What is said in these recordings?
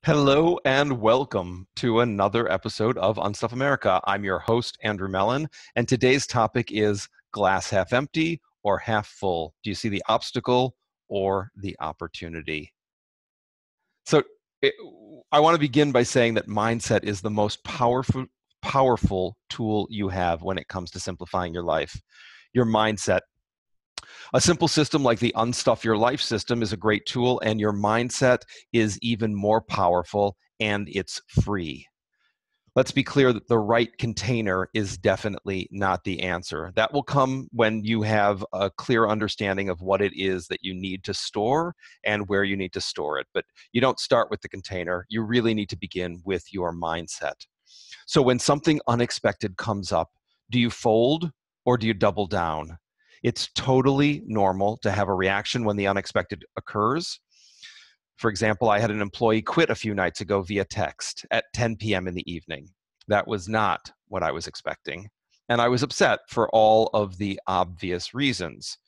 Hello and welcome to another episode of Unstuff America. I'm your host, Andrew Mellen, and today's topic is glass half empty or half full. Do you see the obstacle or the opportunity? So it, I want to begin by saying that mindset is the most powerful tool you have when it comes to simplifying your life. Your mindset. A simple system like the Unstuff Your Life system is a great tool, and your mindset is even more powerful, and it's free. Let's be clear that the right container is definitely not the answer. That will come when you have a clear understanding of what it is that you need to store and where you need to store it. But you don't start with the container. You really need to begin with your mindset. So when something unexpected comes up, do you fold or do you double down? It's totally normal to have a reaction when the unexpected occurs. For example, I had an employee quit a few nights ago via text at 10 p.m. in the evening. That was not what I was expecting. And I was upset for all of the obvious reasons.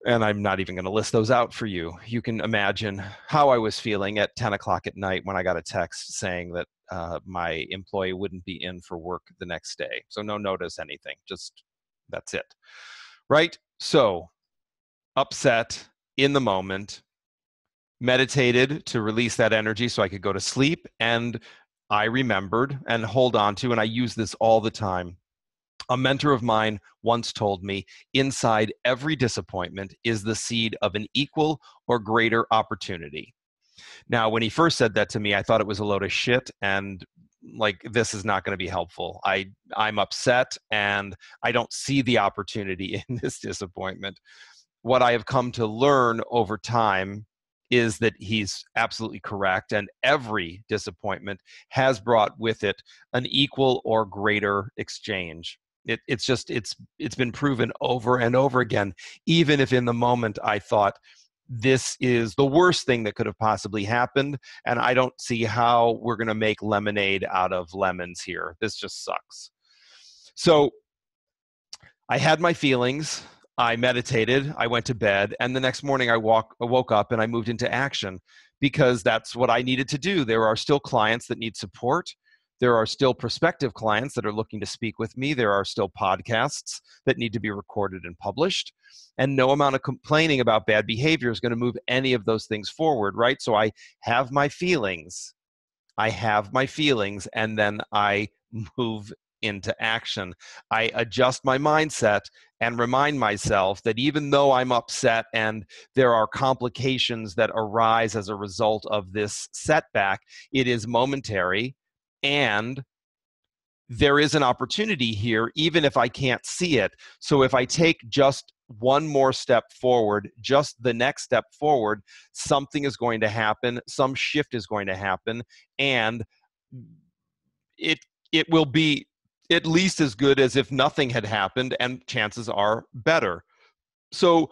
And I'm not even going to list those out for you. You can imagine how I was feeling at 10 o'clock at night when I got a text saying that my employee wouldn't be in for work the next day. So no notice anything, just that's it. Right? So upset in the moment, meditated to release that energy so I could go to sleep. And I remembered and hold on to, and I use this all the time. A mentor of mine once told me, inside every disappointment is the seed of an equal or greater opportunity. Now, when he first said that to me, I thought it was a load of shit and like, this is not going to be helpful. I'm upset and I don't see the opportunity in this disappointment. What I have come to learn over time is that he's absolutely correct, and every disappointment has brought with it an equal or greater exchange. It's been proven over and over again, even if in the moment I thought this is the worst thing that could have possibly happened, and I don't see how we're going to make lemonade out of lemons here. This just sucks. So I had my feelings. I meditated, I went to bed, and the next morning I woke up and I moved into action because that's what I needed to do. There are still clients that need support. There are still prospective clients that are looking to speak with me. There are still podcasts that need to be recorded and published. And no amount of complaining about bad behavior is going to move any of those things forward, right? So I have my feelings. And then I move into action. I adjust my mindset and remind myself that even though I'm upset and there are complications that arise as a result of this setback, it is momentary and there is an opportunity here, even if I can't see it. So if I take just one more step forward, just the next step forward, something is going to happen, some shift is going to happen, and it will be at least as good as if nothing had happened, and chances are better. So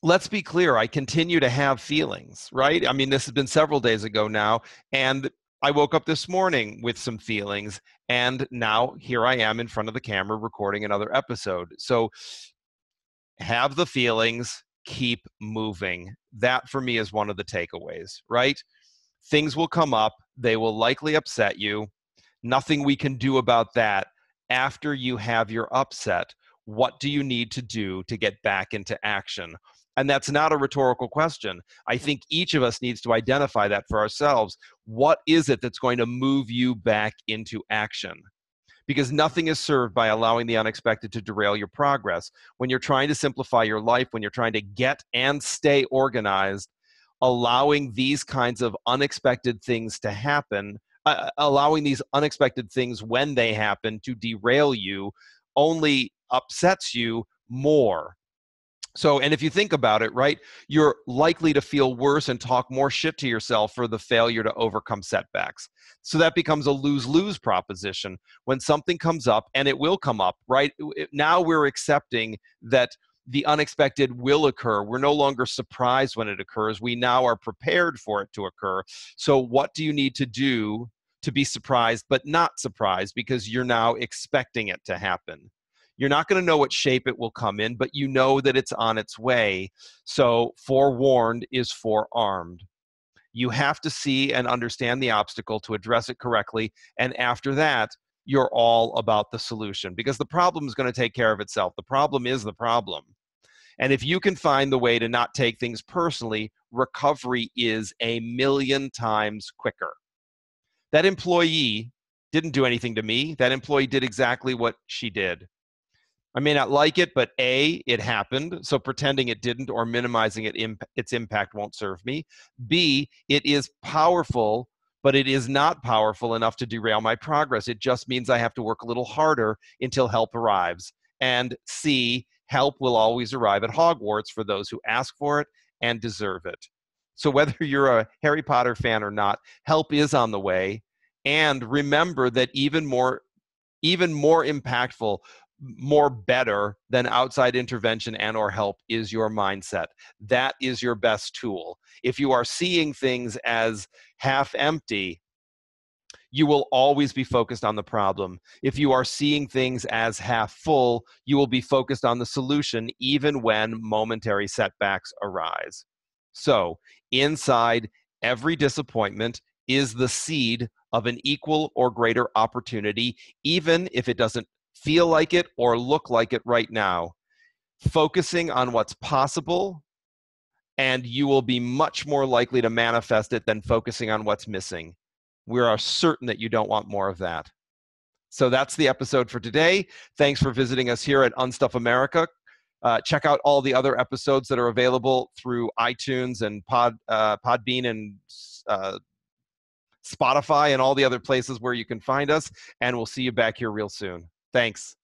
let's be clear, I continue to have feelings, right? I mean, this has been several days ago now, and I woke up this morning with some feelings, and now here I am in front of the camera recording another episode. So have the feelings, keep moving. That for me is one of the takeaways, right? Things will come up, they will likely upset you. Nothing we can do about that. After you have your upset, what do you need to do to get back into action? And that's not a rhetorical question. I think each of us needs to identify that for ourselves. What is it that's going to move you back into action? Because nothing is served by allowing the unexpected to derail your progress. When you're trying to simplify your life, when you're trying to get and stay organized, allowing these kinds of unexpected things to happen, allowing these unexpected things when they happen to derail you only upsets you more. So, and if you think about it, right, you're likely to feel worse and talk more shit to yourself for the failure to overcome setbacks. So that becomes a lose-lose proposition. When something comes up, and it will come up, right? Now we're accepting that the unexpected will occur. We're no longer surprised when it occurs. We now are prepared for it to occur. So what do you need to do to be surprised but not surprised, because you're now expecting it to happen? You're not going to know what shape it will come in, but you know that it's on its way. So forewarned is forearmed. You have to see and understand the obstacle to address it correctly. And after that, you're all about the solution, because the problem is going to take care of itself. The problem is the problem. And if you can find the way to not take things personally, recovery is a million times quicker. That employee didn't do anything to me. That employee did exactly what she did. I may not like it, but A, it happened, so pretending it didn't or minimizing its impact won't serve me. B, it is powerful, but it is not powerful enough to derail my progress. It just means I have to work a little harder until help arrives. And C, help will always arrive at Hogwarts for those who ask for it and deserve it. So whether you're a Harry Potter fan or not, help is on the way. And remember that even more impactful, more better than outside intervention and or help is your mindset. That is your best tool. If you are seeing things as half empty, you will always be focused on the problem. If you are seeing things as half full, you will be focused on the solution even when momentary setbacks arise. So, inside every disappointment is the seed of an equal or greater opportunity, even if it doesn't feel like it or look like it right now. Focusing on what's possible, and you will be much more likely to manifest it than focusing on what's missing. We are certain that you don't want more of that. So that's the episode for today. Thanks for visiting us here at Unstuff America. Check out all the other episodes that are available through iTunes and Podbean and Spotify and all the other places where you can find us. And we'll see you back here real soon. Thanks.